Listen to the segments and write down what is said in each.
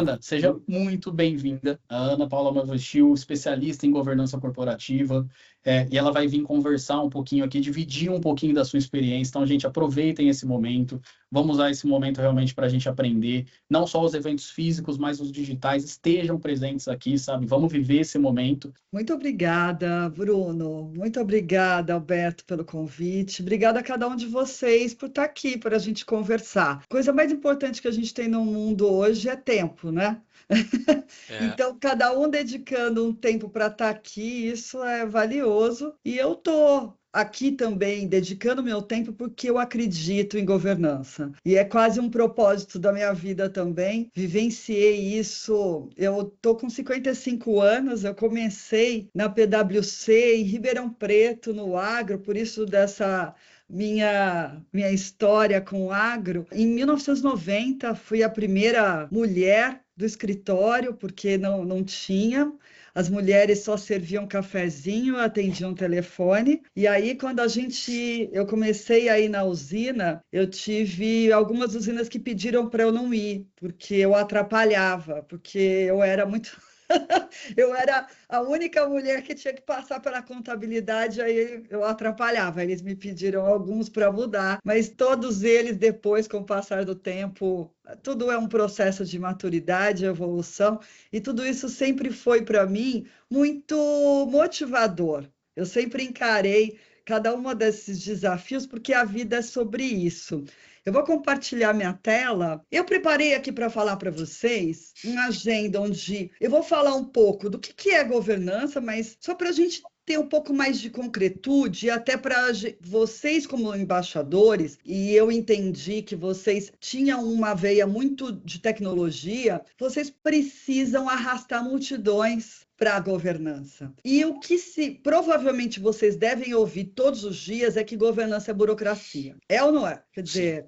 Ana, seja muito bem-vinda. A Ana Paula Mavachil, especialista em governança corporativa, e ela vai vir conversar um pouquinho aqui, dividir um pouquinho da sua experiência. Então, gente, aproveitem esse momento. Vamos usar esse momento realmente para a gente aprender. Não só os eventos físicos, mas os digitais estejam presentes aqui, sabe? Vamos viver esse momento. Muito obrigada, Bruno. Muito obrigada, Alberto, pelo convite. Obrigada a cada um de vocês por estar aqui, para a gente conversar. Coisa mais importante que a gente tem no mundo hoje é tempo, né? Então, cada um dedicando um tempo para estar aqui, isso é valioso. E eu estou aqui também dedicando meu tempo porque eu acredito em governança. E é quase um propósito da minha vida também. Vivenciei isso. Eu estou com 55 anos, eu comecei na PwC em Ribeirão Preto, no agro, por isso dessa minha história com o agro. Em 1990, fui a primeira mulher do escritório, porque não tinha. As mulheres só serviam cafezinho, atendiam telefone. E aí, quando eu comecei a ir na usina, eu tive algumas usinas que pediram para eu não ir, porque eu atrapalhava, porque eu era muito. Eu era a única mulher que tinha que passar pela contabilidade, aí eu atrapalhava. Eles me pediram alguns para mudar, mas todos eles, depois, com o passar do tempo, tudo é um processo de maturidade, evolução, e tudo isso sempre foi para mim muito motivador. Eu sempre encarei cada um desses desafios, porque a vida é sobre isso. Eu vou compartilhar minha tela. Eu preparei aqui para falar para vocês uma agenda onde eu vou falar um pouco do que é governança, mas só para a gente ter um pouco mais de concretude, até para vocês como embaixadores, e eu entendi que vocês tinham uma veia muito de tecnologia, vocês precisam arrastar multidões para a governança. E o que provavelmente vocês devem ouvir todos os dias é que governança é burocracia. É ou não é? Quer dizer,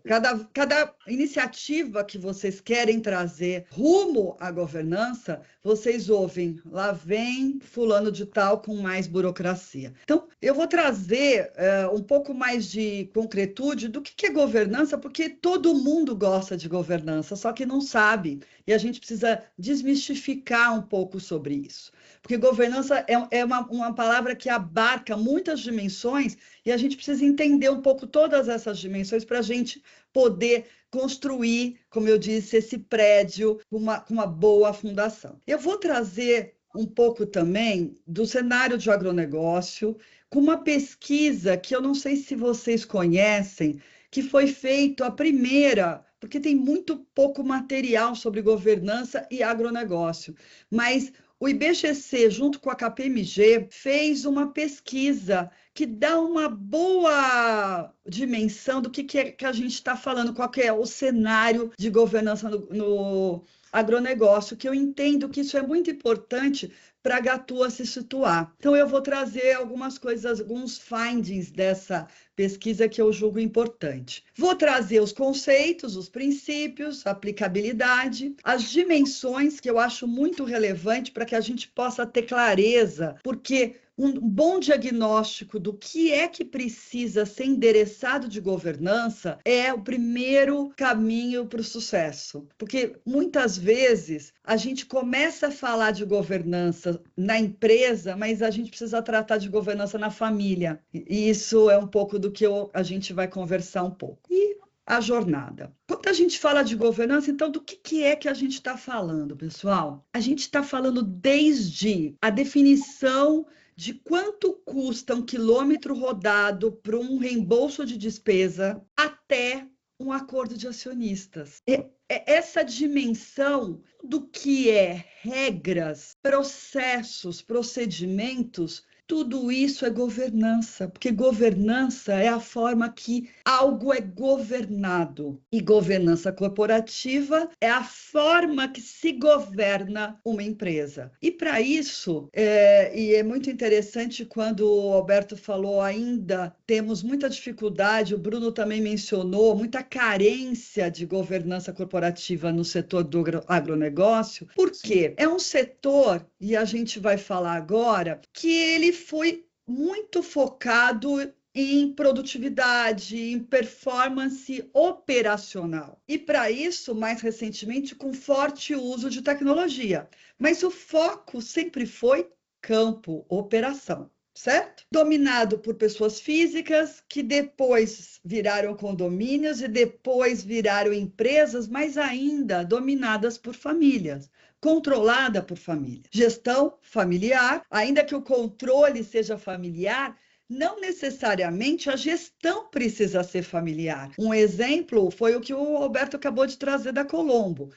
cada iniciativa que vocês querem trazer rumo à governança, vocês ouvem, lá vem fulano de tal com mais burocracia. Então, eu vou trazer um pouco mais de concretude do que é governança, porque todo mundo gosta de governança, só que não sabe. E a gente precisa desmistificar um pouco sobre isso. Porque governança é uma palavra que abarca muitas dimensões e a gente precisa entender um pouco todas essas dimensões para a gente poder construir, como eu disse, esse prédio com uma boa fundação. Eu vou trazer um pouco também do cenário de agronegócio, com uma pesquisa que eu não sei se vocês conhecem, que foi feita a primeira, porque tem muito pouco material sobre governança e agronegócio, mas o IBGC, junto com a KPMG, fez uma pesquisa que dá uma boa dimensão do que a gente está falando, qual que é o cenário de governança no agronegócio, que eu entendo que isso é muito importante para a Gatua se situar. Então, eu vou trazer algumas coisas, alguns findings dessa pesquisa que eu julgo importante. Vou trazer os conceitos, os princípios, a aplicabilidade, as dimensões, que eu acho muito relevante para que a gente possa ter clareza, porque um bom diagnóstico do que é que precisa ser endereçado de governança é o primeiro caminho para o sucesso. Porque muitas vezes a gente começa a falar de governança na empresa, mas a gente precisa tratar de governança na família. E isso é um pouco do que a gente vai conversar um pouco. E a jornada. Quando a gente fala de governança, então, do que é que a gente está falando, pessoal? A gente está falando desde a definição de quanto custa um quilômetro rodado para um reembolso de despesa até um acordo de acionistas. Essa dimensão do que é regras, processos, procedimentos, tudo isso é governança, porque governança é a forma que algo é governado. E governança corporativa é a forma que se governa uma empresa. E para isso, e é muito interessante quando o Alberto falou ainda, temos muita dificuldade, o Bruno também mencionou, muita carência de governança corporativa no setor do agronegócio, porque é um setor, e a gente vai falar agora, que ele foi muito focado em produtividade, em performance operacional. E para isso, mais recentemente, com forte uso de tecnologia. Mas o foco sempre foi campo, operação. Certo? Dominado por pessoas físicas que depois viraram condomínios e depois viraram empresas, mas ainda dominadas por famílias, controlada por família. Gestão familiar, ainda que o controle seja familiar, não necessariamente a gestão precisa ser familiar. Um exemplo foi o que o Alberto acabou de trazer da Colombo.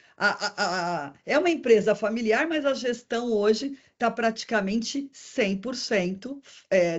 É uma empresa familiar, mas a gestão hoje está praticamente 100%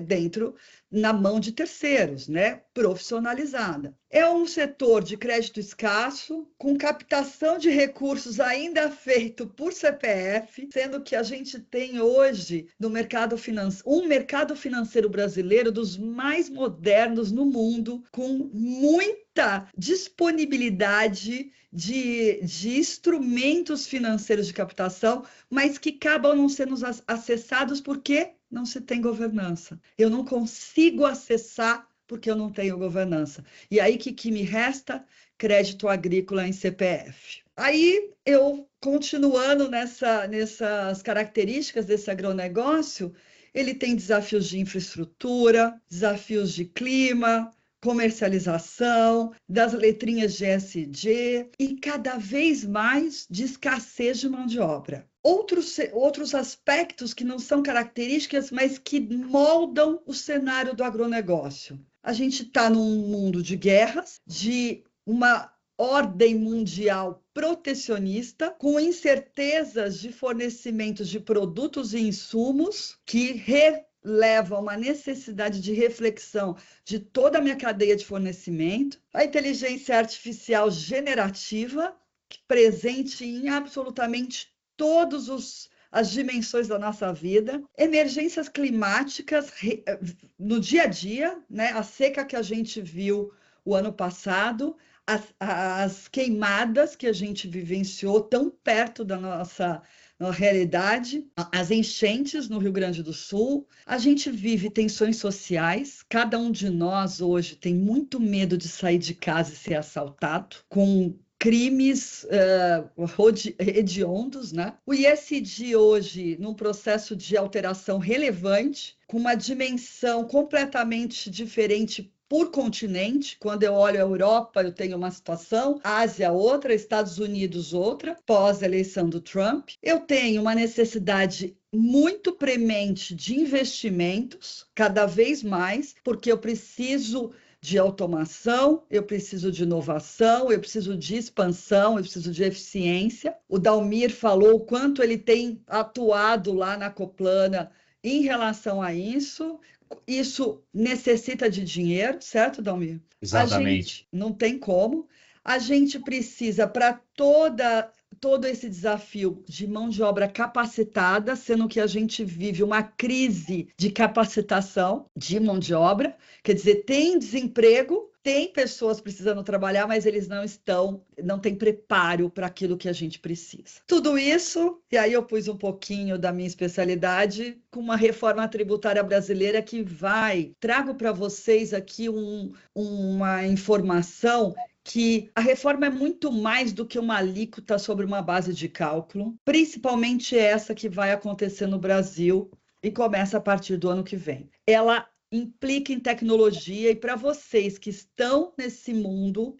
dentro, na mão de terceiros, né? Profissionalizada. É um setor de crédito escasso, com captação de recursos ainda feito por CPF, sendo que a gente tem hoje no mercado financeiro, um mercado financeiro brasileiro dos mais modernos no mundo, com muita disponibilidade de instrumentos financeiros de captação, mas que acabam não sendo acessados porque não se tem governança. Eu não consigo acessar porque eu não tenho governança. E aí, que me resta? Crédito agrícola em CPF. Aí, eu, continuando nessas características desse agronegócio, ele tem desafios de infraestrutura, desafios de clima, comercialização, das letrinhas de ESG e cada vez mais de escassez de mão de obra. Outros aspectos que não são características, mas que moldam o cenário do agronegócio. A gente está num mundo de guerras, de uma ordem mundial protecionista, com incertezas de fornecimentos de produtos e insumos que leva a uma necessidade de reflexão de toda a minha cadeia de fornecimento, a inteligência artificial generativa, presente em absolutamente todas as dimensões da nossa vida, emergências climáticas no dia a dia, né? A seca que a gente viu o ano passado, as queimadas que a gente vivenciou tão perto da nossa realidade, as enchentes no Rio Grande do Sul. A gente vive tensões sociais, cada um de nós hoje tem muito medo de sair de casa e ser assaltado, com crimes hediondos, né? O ISD hoje, num processo de alteração relevante, com uma dimensão completamente diferente por continente. Quando eu olho a Europa, eu tenho uma situação, Ásia outra, Estados Unidos outra, pós-eleição do Trump. Eu tenho uma necessidade muito premente de investimentos, cada vez mais, porque eu preciso de automação, eu preciso de inovação, eu preciso de expansão, eu preciso de eficiência. O Dalmir falou o quanto ele tem atuado lá na Coplana em relação a isso. Isso necessita de dinheiro, certo, Dalmir? Exatamente. Não tem como. A gente precisa, para todo esse desafio de mão de obra capacitada, sendo que a gente vive uma crise de capacitação de mão de obra, quer dizer, tem desemprego, tem pessoas precisando trabalhar, mas eles não têm preparo para aquilo que a gente precisa. Tudo isso, e aí eu pus um pouquinho da minha especialidade, com uma reforma tributária brasileira que trago para vocês aqui uma informação que a reforma é muito mais do que uma alíquota sobre uma base de cálculo, principalmente essa que vai acontecer no Brasil e começa a partir do ano que vem. Ela implica em tecnologia, e para vocês que estão nesse mundo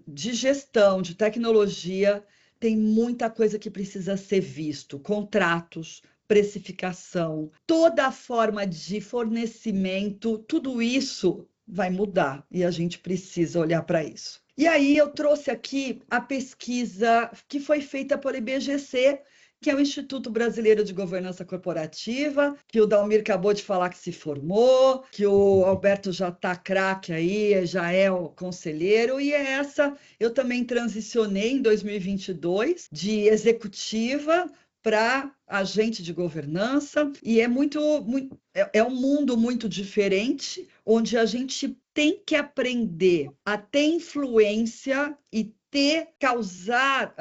de gestão, de tecnologia, tem muita coisa que precisa ser visto, contratos, precificação, toda a forma de fornecimento, tudo isso vai mudar e a gente precisa olhar para isso. E aí eu trouxe aqui a pesquisa que foi feita pelo IBGC, que é o Instituto Brasileiro de Governança Corporativa, que o Dalmir acabou de falar que se formou, que o Alberto já está craque aí, já é o conselheiro, e eu também transicionei em 2022 de executiva para agente de governança, e é um mundo muito diferente, onde a gente tem que aprender a ter influência e causar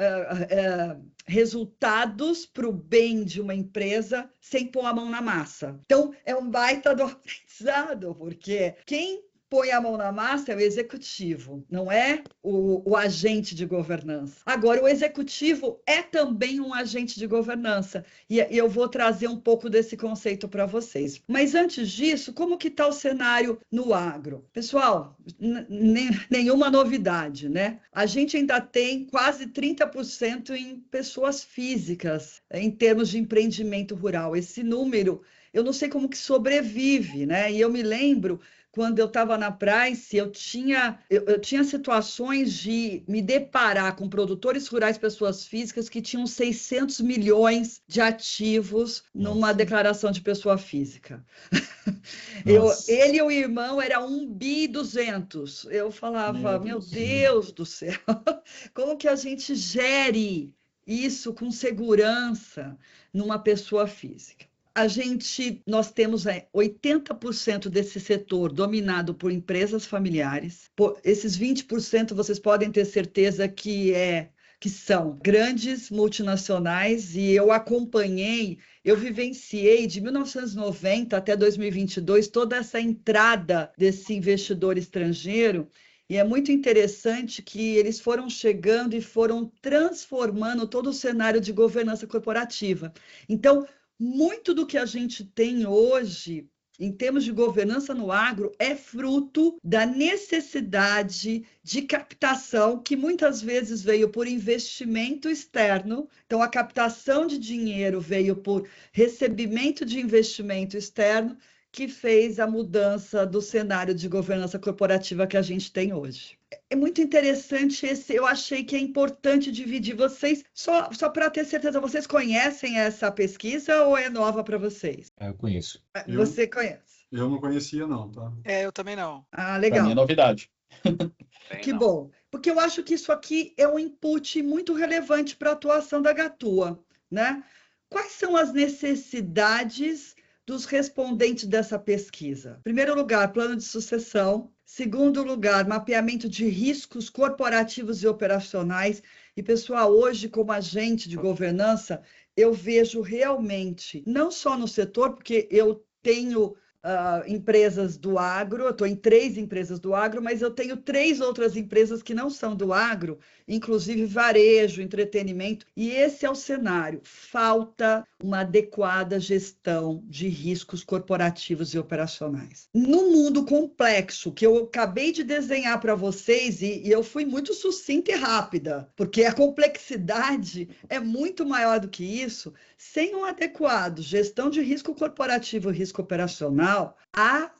resultados para o bem de uma empresa sem pôr a mão na massa. Então, é um baita do aprendizado, porque quem põe a mão na massa é o executivo, não é o agente de governança. Agora, o executivo é também um agente de governança, e eu vou trazer um pouco desse conceito para vocês. Mas antes disso, como que está o cenário no agro? Pessoal, nenhuma novidade, né? A gente ainda tem quase 30% em pessoas físicas, em termos de empreendimento rural. Esse número, eu não sei como que sobrevive, né? E eu me lembro quando eu estava na Price, eu tinha situações de me deparar com produtores rurais, pessoas físicas, que tinham 600 milhões de ativos numa declaração de pessoa física. Ele e o irmão era 1.200 bi. Eu falava, meu Deus do céu, como que a gente gere isso com segurança numa pessoa física? Nós temos 80% desse setor dominado por empresas familiares. Esses 20% vocês podem ter certeza que são grandes multinacionais, e eu vivenciei de 1990 até 2022 toda essa entrada desse investidor estrangeiro. E é muito interessante que eles foram chegando e foram transformando todo o cenário de governança corporativa. Então, muito do que a gente tem hoje, em termos de governança no agro, é fruto da necessidade de captação, que muitas vezes veio por investimento externo. Então, a captação de dinheiro veio por recebimento de investimento externo, que fez a mudança do cenário de governança corporativa que a gente tem hoje. É muito interessante eu achei que é importante dividir vocês, só para ter certeza, vocês conhecem essa pesquisa ou é nova para vocês? Eu conheço. Você conhece? Eu não conhecia não, tá? Eu também não. Ah, legal. Para mim é novidade. Que bom, porque eu acho que isso aqui é um input muito relevante para a atuação da Gatua, né? Quais são as necessidades dos respondentes dessa pesquisa? Em primeiro lugar, plano de sucessão. Segundo lugar, mapeamento de riscos corporativos e operacionais. E, pessoal, hoje, como agente de governança, eu vejo realmente, não só no setor, porque eu tenho empresas do agro, eu estou em 3 empresas do agro, mas eu tenho 3 outras empresas que não são do agro, inclusive varejo, entretenimento, e esse é o cenário. Falta uma adequada gestão de riscos corporativos e operacionais. No mundo complexo que eu acabei de desenhar para vocês, e eu fui muito sucinta e rápida, porque a complexidade é muito maior do que isso, sem um adequado gestão de risco corporativo e risco operacional, a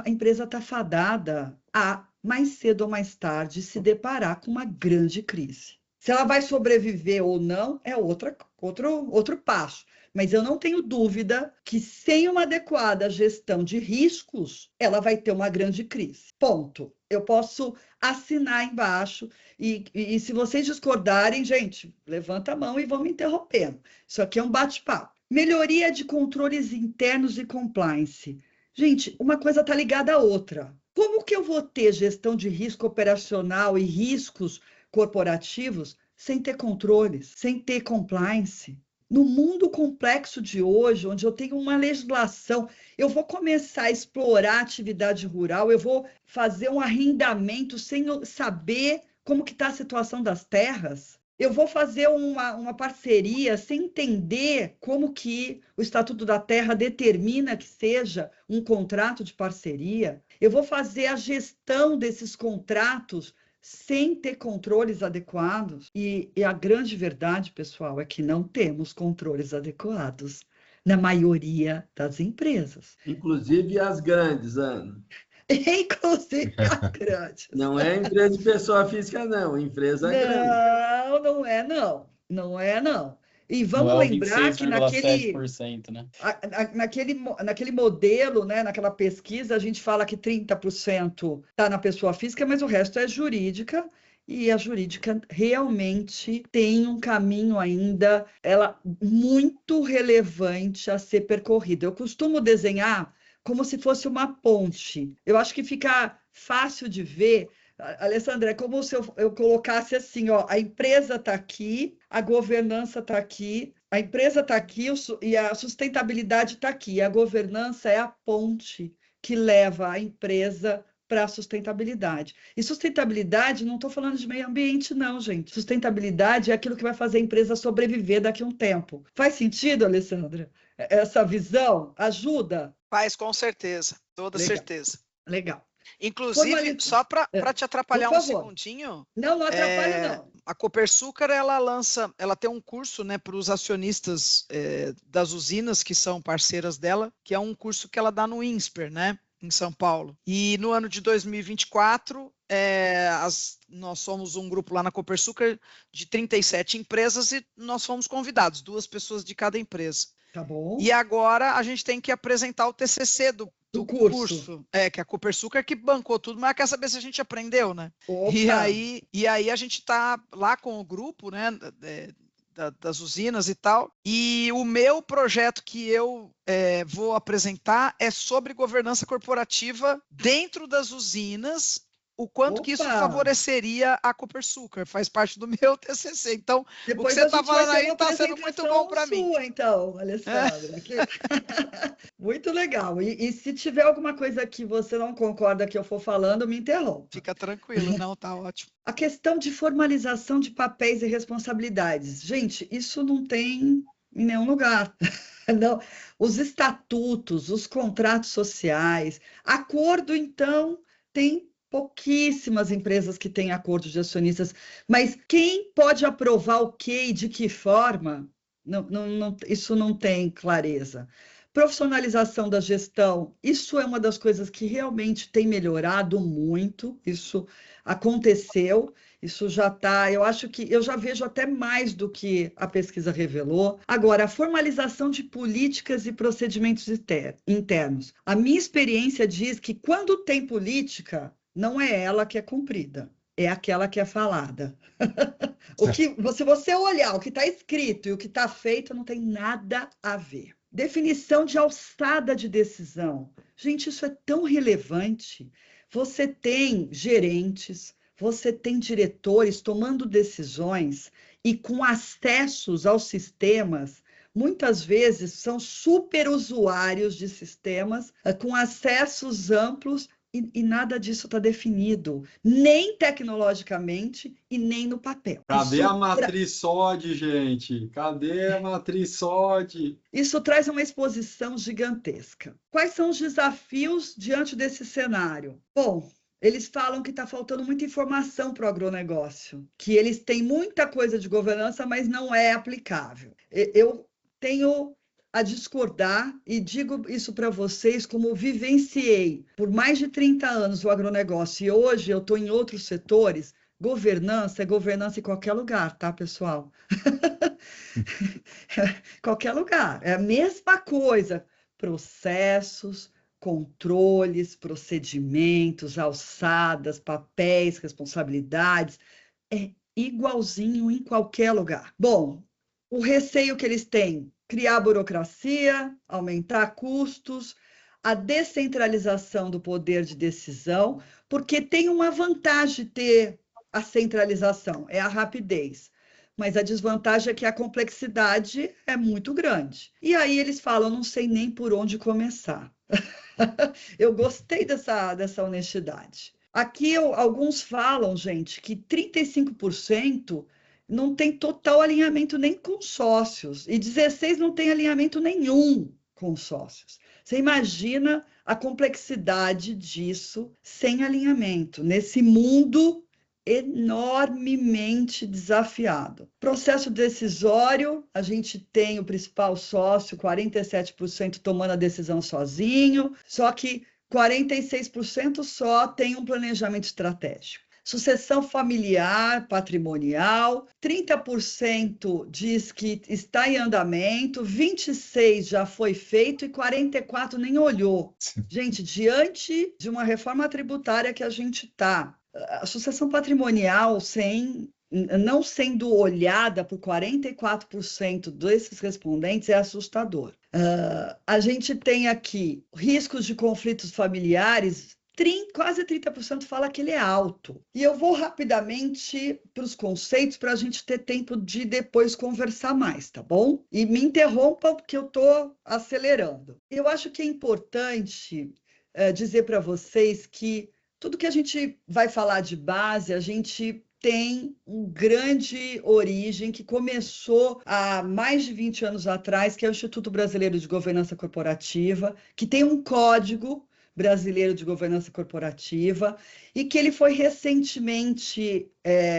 empresa está fadada a, mais cedo ou mais tarde, se deparar com uma grande crise. Se ela vai sobreviver ou não é outro passo. Mas eu não tenho dúvida que, sem uma adequada gestão de riscos, ela vai ter uma grande crise. Ponto. Eu posso assinar embaixo e se vocês discordarem, gente, levanta a mão e vão me interrompendo. Isso aqui é um bate-papo. Melhoria de controles internos e compliance. Gente, uma coisa está ligada à outra. Como que eu vou ter gestão de risco operacional e riscos corporativos sem ter controles, sem ter compliance? No mundo complexo de hoje, onde eu tenho uma legislação, eu vou começar a explorar a atividade rural, eu vou fazer um arrendamento sem saber como que está a situação das terras. Eu vou fazer uma parceria sem entender como que o Estatuto da Terra determina que seja um contrato de parceria. Eu vou fazer a gestão desses contratos sem ter controles adequados. E a grande verdade, pessoal, é que não temos controles adequados na maioria das empresas. Inclusive as grandes, Ana. Inclusive as grandes. Não é empresa de pessoa física, não. Empresa grande. Não é, não. Não é, não. E vamos lembrar que 26,7%, né? naquele modelo, né, naquela pesquisa, a gente fala que 30% está na pessoa física, mas o resto é jurídica, e a jurídica realmente tem um caminho ainda muito relevante a ser percorrido. Eu costumo desenhar como se fosse uma ponte. Eu acho que fica fácil de ver Alessandra, é como se eu colocasse assim, ó, a empresa está aqui, a governança está aqui, a empresa está aqui e a sustentabilidade está aqui. A governança é a ponte que leva a empresa para a sustentabilidade. E sustentabilidade, não estou falando de meio ambiente, não, gente. Sustentabilidade é aquilo que vai fazer a empresa sobreviver daqui a um tempo. Faz sentido, Alessandra? Essa visão ajuda? Faz, com certeza, toda Legal, certeza. legal. Inclusive, só para te atrapalhar Por um favor. segundinho, Não atrapalha, não. a Copersucar, ela tem um curso, né, para os acionistas das usinas que são parceiras dela, que é um curso que ela dá no INSPER, né, em São Paulo. E no ano de 2024, nós somos um grupo lá na Copersucar de 37 empresas e nós fomos convidados, 2 pessoas de cada empresa. Tá bom. E agora a gente tem que apresentar o TCC do curso. Que é a Copersucar que bancou tudo, mas quer saber se a gente aprendeu, né? E aí a gente está lá com o grupo, né, das usinas e tal, e o meu projeto que eu vou apresentar é sobre governança corporativa dentro das usinas, o quanto que isso favoreceria a Copersucar, faz parte do meu TCC. Então, depois o que você está falando aí está sendo muito bom para mim. Então, Alessandra. Muito legal. E se tiver alguma coisa que você não concorda que eu for falando, me interrompa. Fica tranquilo, não, tá ótimo. A questão de formalização de papéis e responsabilidades. Gente, isso não tem em nenhum lugar. Não. Os estatutos, os contratos sociais, acordo, então, tem pouquíssimas empresas que têm acordo de acionistas, mas quem pode aprovar o quê e de que forma? Isso não tem clareza. Profissionalização da gestão, isso é uma das coisas que realmente tem melhorado muito, isso aconteceu, isso já está, eu acho que eu já vejo até mais do que a pesquisa revelou. Agora, a formalização de políticas e procedimentos internos. A minha experiência diz que quando tem política, não é ela que é cumprida, é aquela que é falada. Se você olhar o que está escrito e o que está feito, não tem nada a ver. Definição de alçada de decisão. Gente, isso é tão relevante. Você tem gerentes, você tem diretores tomando decisões e com acessos aos sistemas. Muitas vezes são superusuários de sistemas com acessos amplos e nada disso está definido, nem tecnologicamente e nem no papel. Cadê a matriz SOD, gente? Cadê a matriz SOD? Isso traz uma exposição gigantesca. Quais são os desafios diante desse cenário? Bom, eles falam que está faltando muita informação para o agronegócio, que eles têm muita coisa de governança, mas não é aplicável. Eu tenho a discordar e digo isso para vocês como vivenciei por mais de 30 anos o agronegócio e hoje eu estou em outros setores. Governança é governança em qualquer lugar, tá, pessoal? Qualquer lugar, é a mesma coisa. Processos, controles, procedimentos, alçadas, papéis, responsabilidades, é igualzinho em qualquer lugar. Bom, o receio que eles têm, criar burocracia, aumentar custos, a descentralização do poder de decisão, porque tem uma vantagem ter a centralização, é a rapidez. Mas a desvantagem é que a complexidade é muito grande. E aí eles falam, não sei nem por onde começar. Eu gostei dessa honestidade. Aqui alguns falam, gente, que 35% não tem total alinhamento nem com sócios, e 16% não tem alinhamento nenhum com sócios. Você imagina a complexidade disso sem alinhamento, nesse mundo enormemente desafiado. Processo decisório, a gente tem o principal sócio, 47% tomando a decisão sozinho, só que 46% só tem um planejamento estratégico. Sucessão familiar, patrimonial, 30% diz que está em andamento, 26% já foi feito e 44% nem olhou. Gente, diante de uma reforma tributária que a gente está, a sucessão patrimonial não sendo olhada por 44% desses respondentes é assustador. A gente tem aqui riscos de conflitos familiares, quase 30% fala que ele é alto. E eu vou rapidamente para os conceitos para a gente ter tempo de depois conversar mais, tá bom? E me interrompam porque eu estou acelerando. Eu acho que é importante dizer para vocês que tudo que a gente vai falar de base, a gente tem uma grande origem que começou há mais de 20 anos atrás, que é o Instituto Brasileiro de Governança Corporativa, que tem um código brasileiro de governança corporativa e que ele foi recentemente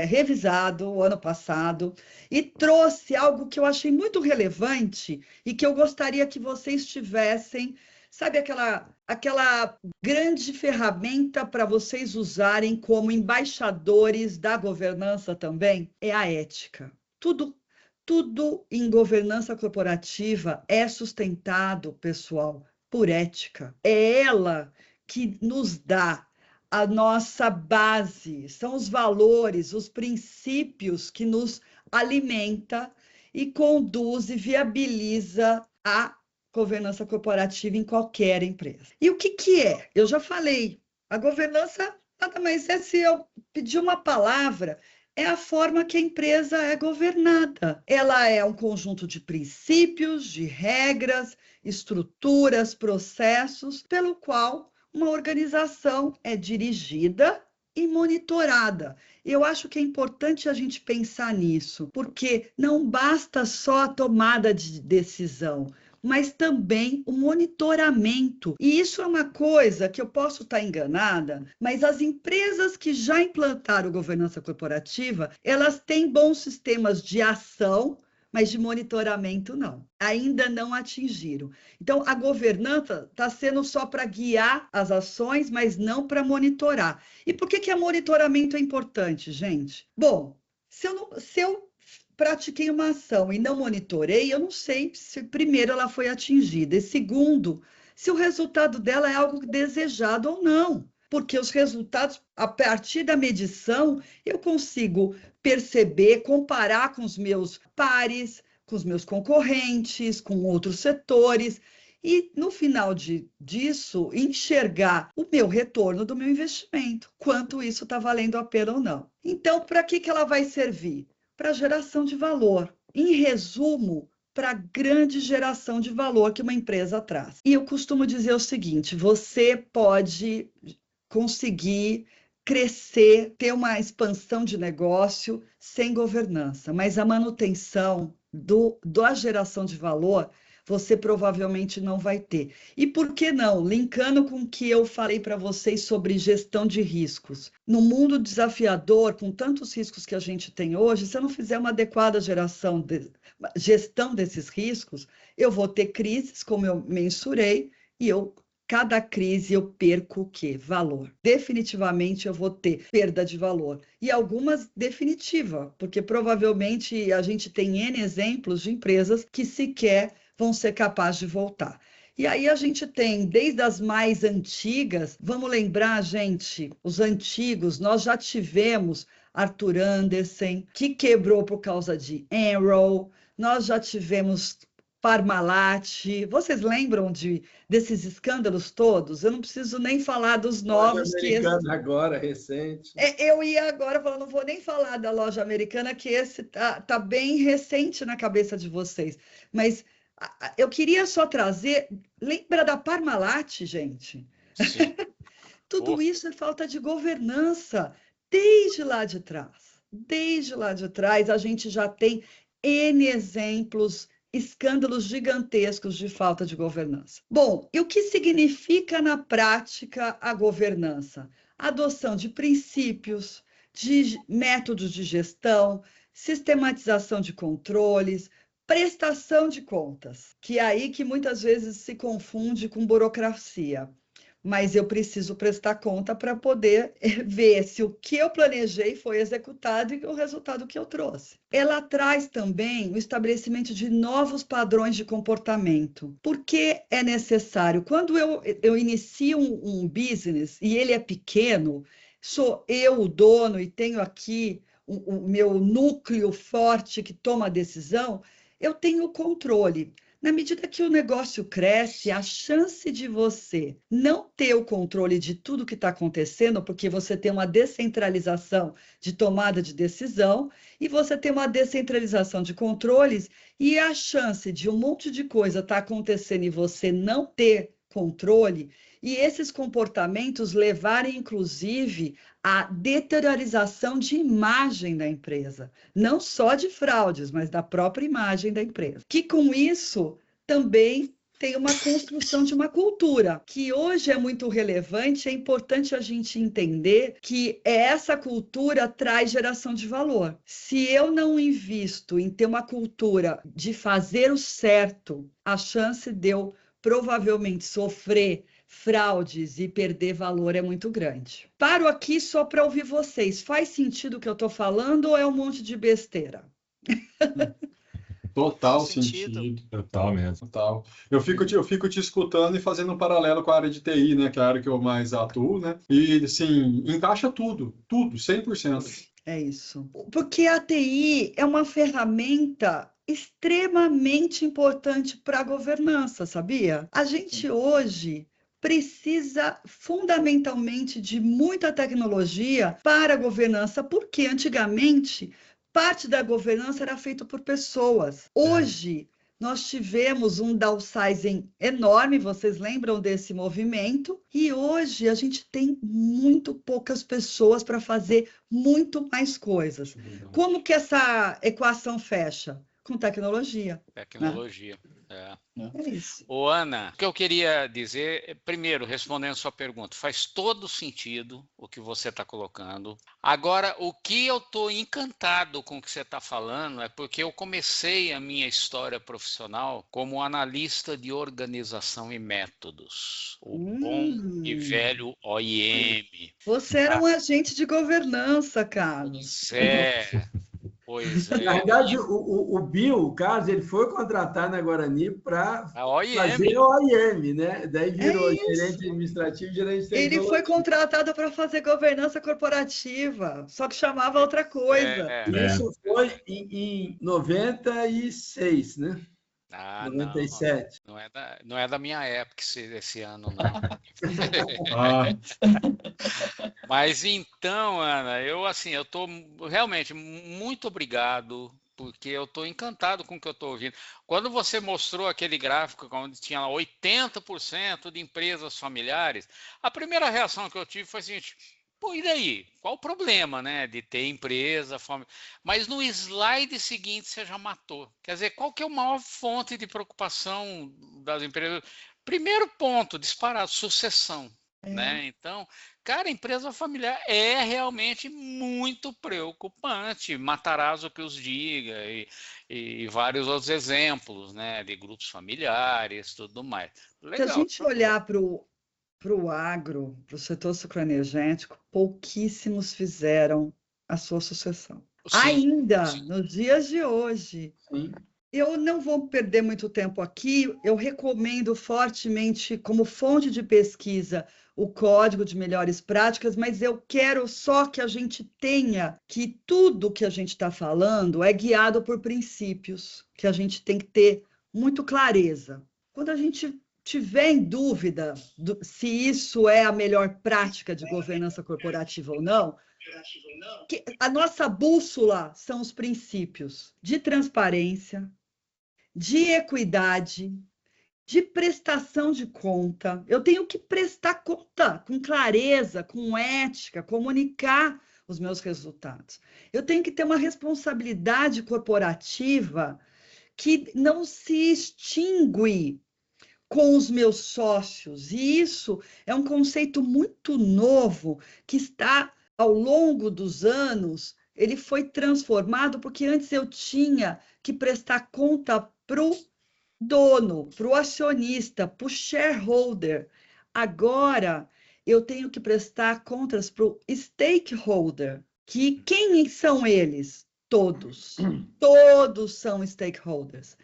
revisado o ano passado e trouxe algo que eu achei muito relevante e que eu gostaria que vocês tivessem, sabe, aquela grande ferramenta para vocês usarem como embaixadores da governança também, é a ética. Tudo em governança corporativa é sustentado, pessoal, por ética. É ela que nos dá a nossa base, são os valores, os princípios que nos alimenta e conduz e viabiliza a governança corporativa em qualquer empresa. E o que é? Eu já falei, a governança nada mais é, se eu pedir uma palavra, é a forma que a empresa é governada. Ela é um conjunto de princípios, de regras, estruturas, processos, pelo qual uma organização é dirigida e monitorada. Eu acho que é importante a gente pensar nisso, porque não basta só a tomada de decisão, mas também o monitoramento. E isso é uma coisa que eu posso estar enganada, mas as empresas que já implantaram governança corporativa, elas têm bons sistemas de ação, mas de monitoramento não. Ainda não atingiram. Então, a governança está sendo só para guiar as ações, mas não para monitorar. E por que monitoramento é importante, gente? Bom, se eu pratiquei uma ação e não monitorei, eu não sei se, primeiro, ela foi atingida, e segundo, se o resultado dela é algo desejado ou não. Porque os resultados, a partir da medição, eu consigo perceber, comparar com os meus pares, com os meus concorrentes, com outros setores, e, no final disso, enxergar o meu retorno do meu investimento, quanto isso está valendo a pena ou não. Então, para que ela vai servir? Para geração de valor. Em resumo, para a grande geração de valor que uma empresa traz. E eu costumo dizer o seguinte, você pode conseguir crescer, ter uma expansão de negócio sem governança, mas a manutenção da geração de valor você provavelmente não vai ter. E por que não? Linkando com o que eu falei para vocês sobre gestão de riscos. No mundo desafiador, com tantos riscos que a gente tem hoje, se eu não fizer uma adequada gestão desses riscos, eu vou ter crises, como eu mensurei, e cada crise eu perco o quê? Valor. Definitivamente eu vou ter perda de valor. E algumas definitiva, porque provavelmente a gente tem N exemplos de empresas que sequer vão ser capazes de voltar. E aí a gente tem, desde as mais antigas, vamos lembrar, gente, os antigos, nós já tivemos Arthur Andersen, que quebrou por causa de Enron, nós já tivemos Parmalat. Vocês lembram desses escândalos todos? Eu não preciso nem falar dos novos que agora, recente. Eu ia agora falar, não vou nem falar da loja americana, que esse tá bem recente na cabeça de vocês. Mas eu queria só trazer... Lembra da Parmalat, gente? Sim. Tudo isso é falta de governança. Desde lá de trás. Desde lá de trás, a gente já tem N exemplos, escândalos gigantescos de falta de governança. Bom, e o que significa na prática a governança? Adoção de princípios, de métodos de gestão, sistematização de controles, prestação de contas, que é aí que muitas vezes se confunde com burocracia. Mas eu preciso prestar conta para poder ver se o que eu planejei foi executado e o resultado que eu trouxe. Ela traz também o estabelecimento de novos padrões de comportamento. Por que é necessário? Quando eu inicio um business e ele é pequeno, sou eu o dono e tenho aqui o meu núcleo forte que toma a decisão, eu tenho controle. Na medida que o negócio cresce, a chance de você não ter o controle de tudo que está acontecendo, porque você tem uma descentralização de tomada de decisão e você tem uma descentralização de controles, e a chance de um monte de coisa estar acontecendo e você não ter controle, e esses comportamentos levarem, inclusive, à deteriorização de imagem da empresa, não só de fraudes, mas da própria imagem da empresa. Que com isso também tem uma construção de uma cultura, que hoje é muito relevante, é importante a gente entender que essa cultura traz geração de valor. Se eu não invisto em ter uma cultura de fazer o certo, a chance de eu provavelmente sofrer fraudes e perder valor é muito grande. Paro aqui só para ouvir vocês. Faz sentido o que eu estou falando ou é um monte de besteira? Total sentido. Total mesmo. Total. Eu fico te escutando e fazendo um paralelo com a área de TI, né? Que é a área que eu mais atuo, né? E, assim, encaixa tudo, 100%. É isso. Porque a TI é uma ferramenta extremamente importante para a governança, sabia? A gente hoje precisa fundamentalmente de muita tecnologia para a governança, porque antigamente parte da governança era feita por pessoas. Hoje nós tivemos um downsizing enorme, vocês lembram desse movimento? E hoje a gente tem muito poucas pessoas para fazer muito mais coisas. Como que essa equação fecha? Com tecnologia. Tecnologia. Né? É isso. Ô, Ana, o que eu queria dizer, primeiro, respondendo a sua pergunta, faz todo sentido o que você está colocando. Agora, o que eu estou encantado com o que você está falando é porque eu comecei a minha história profissional como analista de organização e métodos, o bom e velho OIM. Você era um agente de governança, Carlos. Pois é. Na verdade, o Bill, o Carlos, ele foi contratado na Guarani para fazer o OIM, né? Daí virou gerente administrativo, gerente de tecnologia. Ele foi contratado para fazer governança corporativa, só que chamava outra coisa. Isso foi em 96, né? 97. Não é da minha época esse ano, não. Mas então, Ana, eu estou realmente muito obrigado, porque eu estou encantado com o que eu estou ouvindo. Quando você mostrou aquele gráfico onde tinha 80% de empresas familiares, a primeira reação que eu tive foi a seguinte: pô, e daí? Qual o problema, né, de ter empresa, mas no slide seguinte você já matou. Quer dizer, qual que é a maior fonte de preocupação das empresas? Primeiro ponto, disparado, sucessão. Né? Então, cara, empresa familiar é realmente muito preocupante. Matarazzo que os diga, e vários outros exemplos, né, de grupos familiares, tudo mais. Legal. Se a gente olhar para o agro, para o setor sucroenergético, pouquíssimos fizeram a sua sucessão. Ainda nos dias de hoje. Eu não vou perder muito tempo aqui, eu recomendo fortemente como fonte de pesquisa o Código de Melhores Práticas, mas eu quero só que a gente tenha que tudo que a gente está falando é guiado por princípios, que a gente tem que ter muito clareza. Quando a gente tiver em dúvida se isso é a melhor prática de governança corporativa ou não, que a nossa bússola são os princípios de transparência, de equidade, de prestação de conta. Eu tenho que prestar conta com clareza, com ética, comunicar os meus resultados. Eu tenho que ter uma responsabilidade corporativa que não se extingue com os meus sócios. E isso é um conceito muito novo que está, ao longo dos anos, ele foi transformado, porque antes eu tinha que prestar conta para o dono, para o acionista, para o shareholder. Agora, eu tenho que prestar contas para o stakeholder. Que quem são eles? Todos. Todos são stakeholders.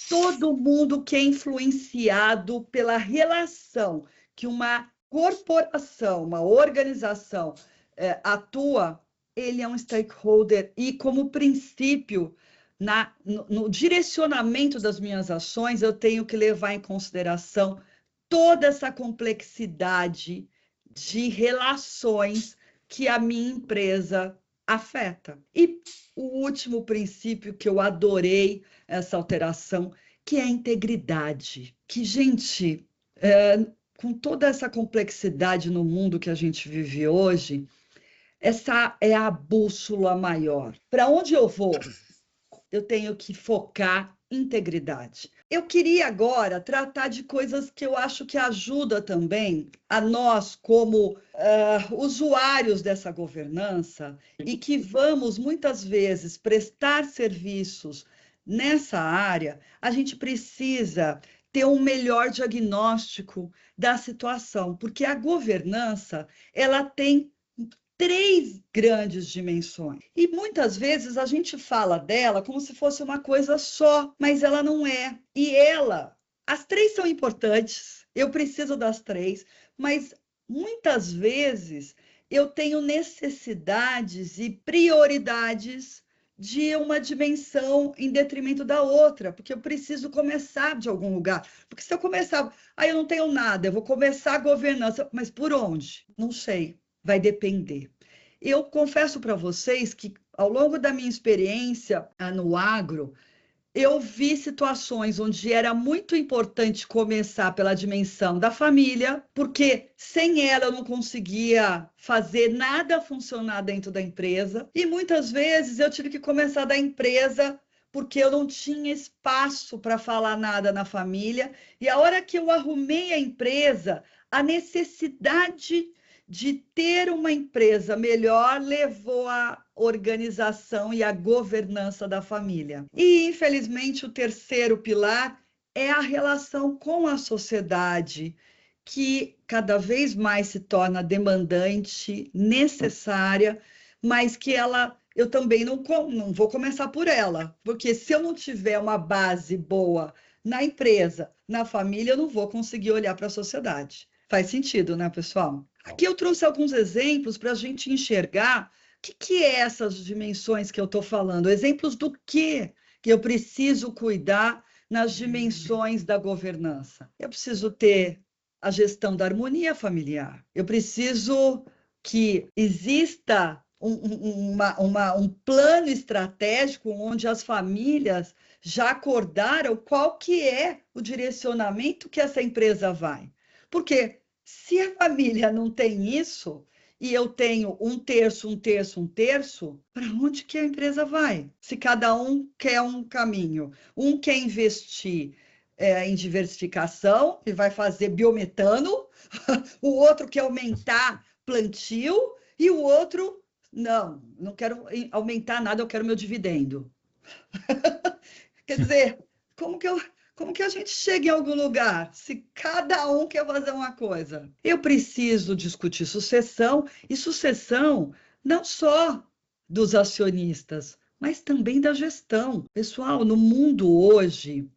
Todo mundo que é influenciado pela relação que uma corporação, uma organização atua, ele é um stakeholder. E como princípio no direcionamento das minhas ações, eu tenho que levar em consideração toda essa complexidade de relações que a minha empresa afeta. E o último princípio que eu adorei essa alteração, que é a integridade. Que, gente, com toda essa complexidade no mundo que a gente vive hoje, essa é a bússola maior. Para onde eu vou? Eu tenho que focar em integridade. Eu queria agora tratar de coisas que eu acho que ajuda também a nós, como usuários dessa governança, e que vamos, muitas vezes, prestar serviços nessa área, a gente precisa ter um melhor diagnóstico da situação, porque a governança, ela tem 3 grandes dimensões. E muitas vezes a gente fala dela como se fosse uma coisa só, mas ela não é. E as 3 são importantes, eu preciso das 3, mas muitas vezes eu tenho necessidades e prioridades de uma dimensão em detrimento da outra, porque eu preciso começar de algum lugar. Porque se eu começar, eu não tenho nada, eu vou começar a governança, mas por onde? Não sei. Vai depender. Eu confesso para vocês que, ao longo da minha experiência no agro, eu vi situações onde era muito importante começar pela dimensão da família, porque sem ela eu não conseguia fazer nada funcionar dentro da empresa. E muitas vezes eu tive que começar da empresa porque eu não tinha espaço para falar nada na família. E a hora que eu arrumei a empresa, a necessidade de ter uma empresa melhor levou à organização e à governança da família. E, infelizmente, o terceiro pilar é a relação com a sociedade, que cada vez mais se torna demandante, necessária, mas que eu também não vou começar por ela, porque se eu não tiver uma base boa na empresa, na família, eu não vou conseguir olhar para a sociedade. Faz sentido, né, pessoal? Aqui eu trouxe alguns exemplos para a gente enxergar o que é essas dimensões que eu estou falando. Exemplos do que eu preciso cuidar nas dimensões da governança. Eu preciso ter a gestão da harmonia familiar. Eu preciso que exista um plano estratégico onde as famílias já acordaram qual que é o direcionamento que essa empresa vai. Porque se a família não tem isso, e eu tenho 1/3, para onde que a empresa vai? Se cada um quer um caminho. Um quer investir em diversificação, e vai fazer biometano, o outro quer aumentar plantio, e o outro, não quero aumentar nada, eu quero meu dividendo. Quer dizer, como que a gente chega em algum lugar, se cada um quer fazer uma coisa? Eu preciso discutir sucessão, e sucessão não só dos acionistas, mas também da gestão. Pessoal, no mundo hoje,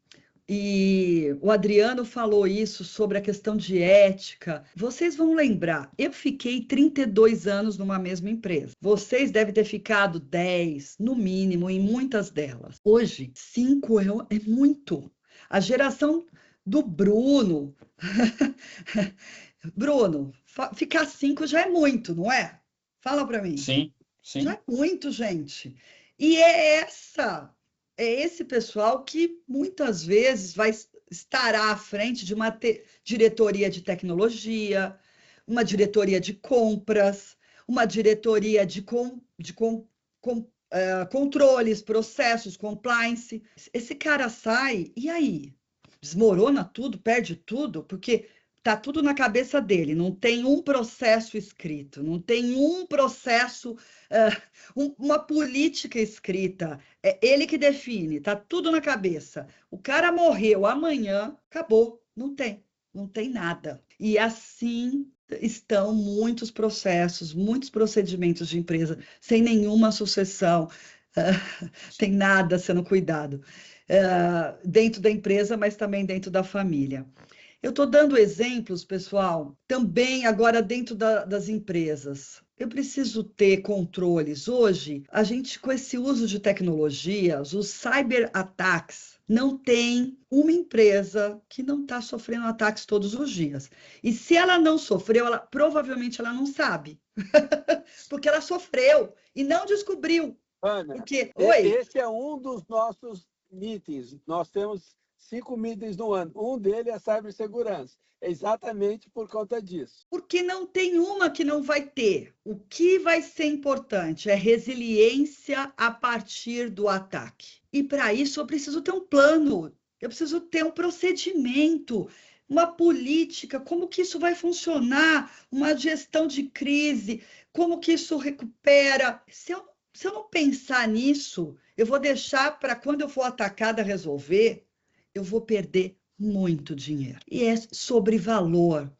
e o Adriano falou isso sobre a questão de ética, vocês vão lembrar, eu fiquei 32 anos numa mesma empresa. Vocês devem ter ficado 10, no mínimo, em muitas delas. Hoje, 5 é muito. A geração do Bruno, ficar 5 já é muito, não é? Fala para mim. Sim. Já é muito, gente. E é esse pessoal que muitas vezes estará à frente de uma diretoria de tecnologia, uma diretoria de compras, uma diretoria de controles, processos, compliance. Esse cara sai, e aí? Desmorona tudo, perde tudo, porque está tudo na cabeça dele, não tem um processo escrito, não tem um processo, uma política escrita, é ele que define, está tudo na cabeça. O cara morreu amanhã, acabou, não tem nada. E assim estão muitos processos, muitos procedimentos de empresa, sem nenhuma sucessão, tem nada sendo cuidado dentro da empresa, mas também dentro da família. Eu estou dando exemplos, pessoal, também agora dentro das empresas. eu preciso ter controles. Hoje, a gente, com esse uso de tecnologias, os cyber-ataques, não tem uma empresa que não está sofrendo ataques todos os dias. E se ela não sofreu, provavelmente ela não sabe. Porque ela sofreu e não descobriu. Ana, porque, esse é um dos nossos meetings. Nós temos 5 meetings no ano. Um deles é cibersegurança. É exatamente por conta disso. Porque não tem uma que não vai ter. O que vai ser importante é resiliência a partir do ataque. E para isso eu preciso ter um plano, eu preciso ter um procedimento, uma política, como que isso vai funcionar, uma gestão de crise, como que isso recupera. Se eu não pensar nisso, eu vou deixar para quando eu for atacada resolver, eu vou perder muito dinheiro. E é sobre valor,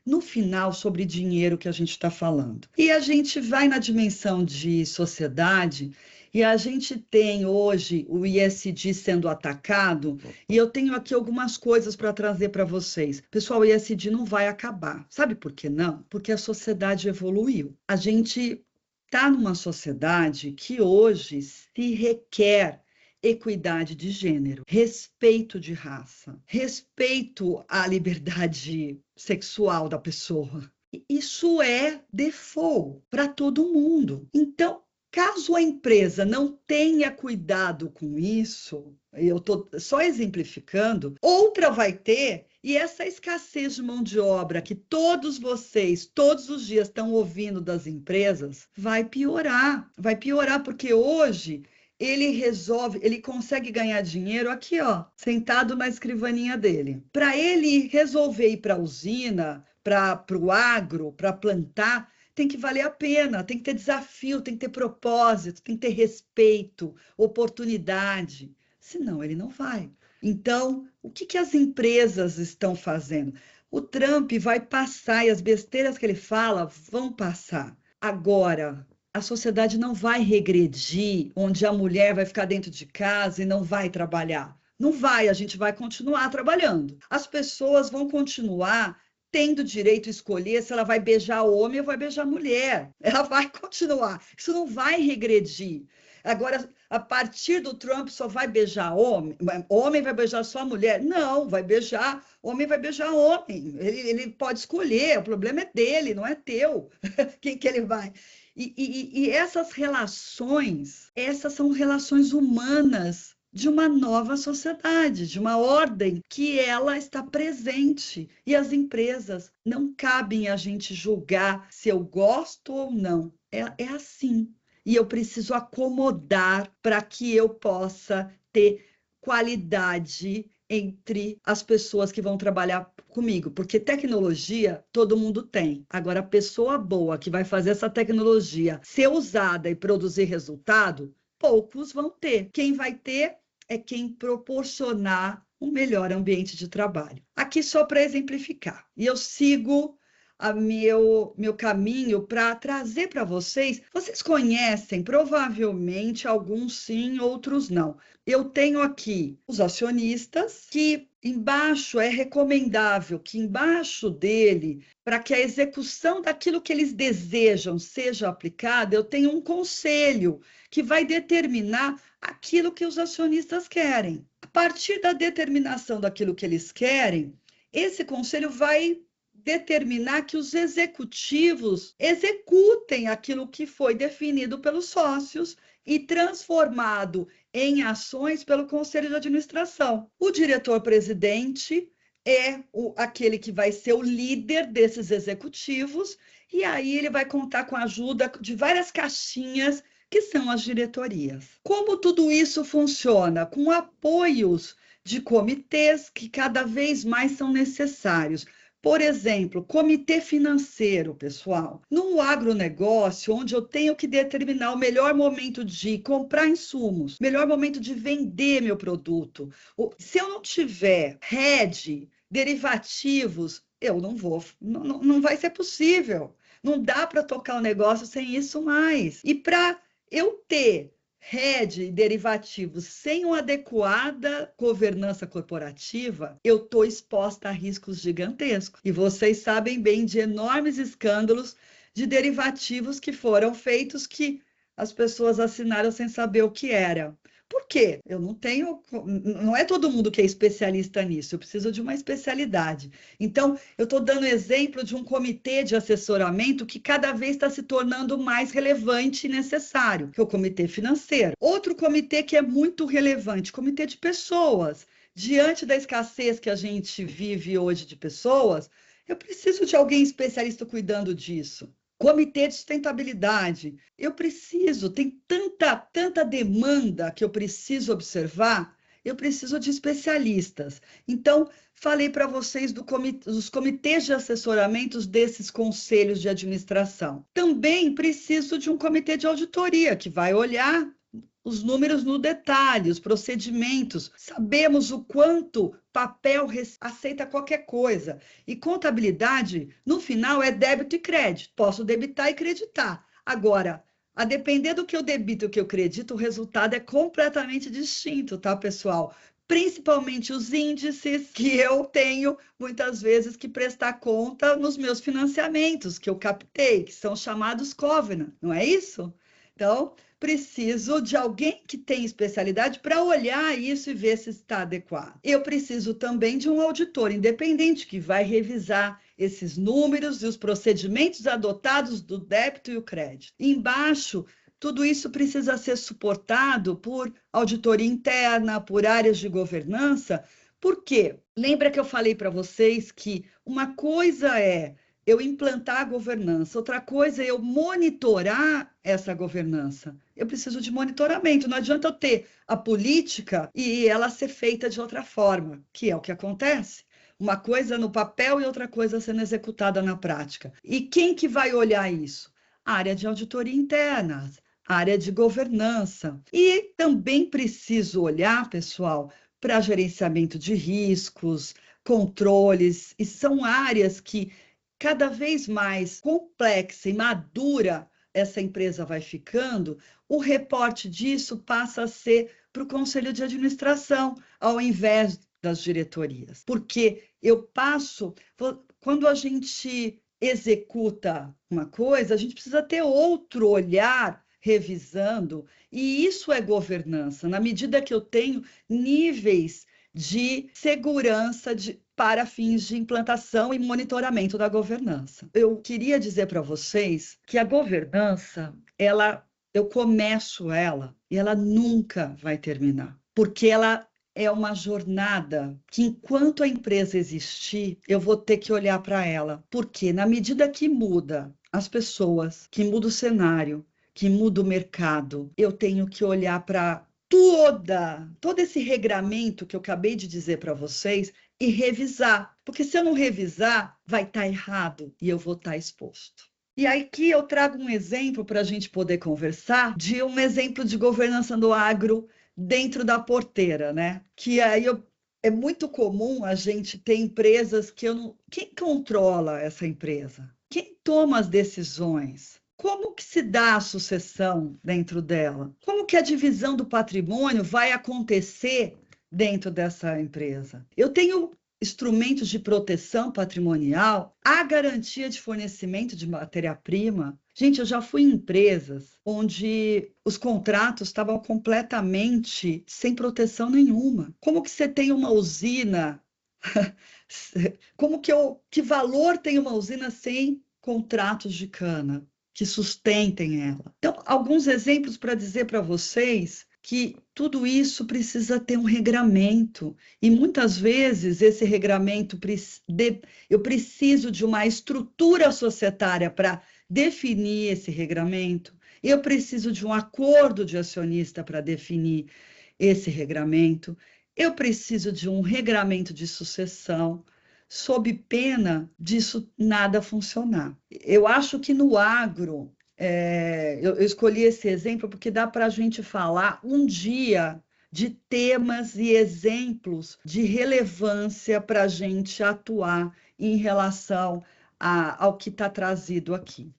no final, sobre dinheiro que a gente está falando. E a gente vai na dimensão de sociedade e a gente tem hoje o ESG sendo atacado e eu tenho aqui algumas coisas para trazer para vocês. Pessoal, o ESG não vai acabar. Sabe por que não? Porque a sociedade evoluiu. A gente está numa sociedade que hoje se requer equidade de gênero, respeito de raça, respeito à liberdade sexual da pessoa. Isso é default para todo mundo. Então, caso a empresa não tenha cuidado com isso, eu estou só exemplificando, outra vai ter, e essa escassez de mão de obra que todos vocês, todos os dias estão ouvindo das empresas, vai piorar, porque hoje ele consegue ganhar dinheiro aqui, ó, sentado na escrivaninha dele. Para ele resolver ir para a usina, para o agro, para plantar, tem que valer a pena, tem que ter desafio, tem que ter propósito, tem que ter respeito, oportunidade. Senão, ele não vai. Então, o que as empresas estão fazendo? O Trump vai passar e as besteiras que ele fala vão passar. Agora, a sociedade não vai regredir, onde a mulher vai ficar dentro de casa e não vai trabalhar. Não vai, a gente vai continuar trabalhando. As pessoas vão continuar tendo direito a escolher se ela vai beijar homem ou vai beijar mulher. Ela vai continuar. Isso não vai regredir. Agora, a partir do Trump, só vai beijar homem? Homem vai beijar só a mulher? Não, homem vai beijar homem. Ele pode escolher, o problema é dele, não é teu. Quem que ele vai... E essas relações, essas são relações humanas de uma nova sociedade, de uma ordem que ela está presente. E as empresas, não cabem a gente julgar se eu gosto ou não. É assim. E eu preciso acomodar para que eu possa ter qualidade entre as pessoas que vão trabalhar comigo, porque tecnologia todo mundo tem. Agora, a pessoa boa que vai fazer essa tecnologia ser usada e produzir resultado, poucos vão ter. Quem vai ter é quem proporcionar um melhor ambiente de trabalho. Aqui só para exemplificar. E eu sigo meu caminho para trazer para vocês. Vocês conhecem, provavelmente, alguns sim, outros não. Eu tenho aqui os acionistas, que embaixo é recomendável que embaixo dele, para que a execução daquilo que eles desejam seja aplicada, eu tenho um conselho que vai determinar aquilo que os acionistas querem. A partir da determinação daquilo que eles querem, esse conselho vai determinar que os executivos executem aquilo que foi definido pelos sócios e transformado em ações pelo conselho de administração. O diretor-presidente é aquele que vai ser o líder desses executivos, e aí ele vai contar com a ajuda de várias caixinhas, que são as diretorias. Como tudo isso funciona? Com apoios de comitês que cada vez mais são necessários. Por exemplo, comitê financeiro, pessoal. No agronegócio, onde eu tenho que determinar o melhor momento de comprar insumos, melhor momento de vender meu produto. Se eu não tiver hedge, derivativos, eu não vou, não vai ser possível. Não dá para tocar o negócio sem isso mais. E para eu ter hedge e derivativos sem uma adequada governança corporativa, eu estou exposta a riscos gigantescos. E vocês sabem bem de enormes escândalos de derivativos que foram feitos que as pessoas assinaram sem saber o que era. Por quê? Não é todo mundo que é especialista nisso, eu preciso de uma especialidade. Então, eu estou dando exemplo de um comitê de assessoramento que cada vez está se tornando mais relevante e necessário, que é o comitê financeiro. Outro comitê que é muito relevante, comitê de pessoas. Diante da escassez que a gente vive hoje de pessoas, eu preciso de alguém especialista cuidando disso. Comitê de sustentabilidade. Tem tanta demanda que eu preciso observar, eu preciso de especialistas. Então, falei para vocês dos comitês de assessoramentos desses conselhos de administração. Também preciso de um comitê de auditoria, que vai olhar os números no detalhe, os procedimentos. Sabemos o quanto papel aceita qualquer coisa. E contabilidade, no final, é débito e crédito. Posso debitar e creditar. Agora, a depender do que eu debito e o que eu credito, o resultado é completamente distinto, tá, pessoal? Principalmente os índices que eu tenho, muitas vezes, que prestar conta nos meus financiamentos que eu captei, que são chamados covenant, não é isso? Então, preciso de alguém que tem especialidade para olhar isso e ver se está adequado. Eu preciso também de um auditor independente que vai revisar esses números e os procedimentos adotados do débito e o crédito. Embaixo, tudo isso precisa ser suportado por auditoria interna, por áreas de governança. Por quê? Lembra que eu falei para vocês que uma coisa é eu implantar a governança, outra coisa é eu monitorar essa governança. Eu preciso de monitoramento, não adianta eu ter a política e ela ser feita de outra forma, que é o que acontece. Uma coisa no papel e outra coisa sendo executada na prática. E quem que vai olhar isso? A área de auditoria interna, a área de governança. E também preciso olhar, pessoal, para gerenciamento de riscos, controles, e são áreas que cada vez mais complexa e madura essa empresa vai ficando, o reporte disso passa a ser para o conselho de administração, ao invés das diretorias. Porque quando a gente executa uma coisa, a gente precisa ter outro olhar revisando, e isso é governança, na medida que eu tenho níveis de segurança para fins de implantação e monitoramento da governança. Eu queria dizer para vocês que a governança, eu começo ela e ela nunca vai terminar, porque ela é uma jornada que, enquanto a empresa existir, eu vou ter que olhar para ela, porque na medida que muda as pessoas, que muda o cenário, que muda o mercado, eu tenho que olhar para todo esse regramento que eu acabei de dizer para vocês e revisar, porque se eu não revisar, vai estar errado e eu vou estar exposto. E aqui eu trago um exemplo para a gente poder conversar de um exemplo de governança do agro dentro da porteira, né? Que aí é muito comum a gente ter empresas que quem controla essa empresa? Quem toma as decisões? Como que se dá a sucessão dentro dela? Como que a divisão do patrimônio vai acontecer dentro dessa empresa? Eu tenho instrumentos de proteção patrimonial, a garantia de fornecimento de matéria-prima. Gente, eu já fui em empresas onde os contratos estavam completamente sem proteção nenhuma. Como que você tem uma usina? Que valor tem uma usina sem contratos de cana que sustentem ela? Então, alguns exemplos para dizer para vocês que tudo isso precisa ter um regramento. E muitas vezes esse regramento, eu preciso de uma estrutura societária para definir esse regramento. Eu preciso de um acordo de acionista para definir esse regramento. Eu preciso de um regramento de sucessão, sob pena disso nada funcionar. Eu acho que no agro, eu escolhi esse exemplo porque dá para a gente falar um dia de temas e exemplos de relevância para a gente atuar em relação ao que está trazido aqui.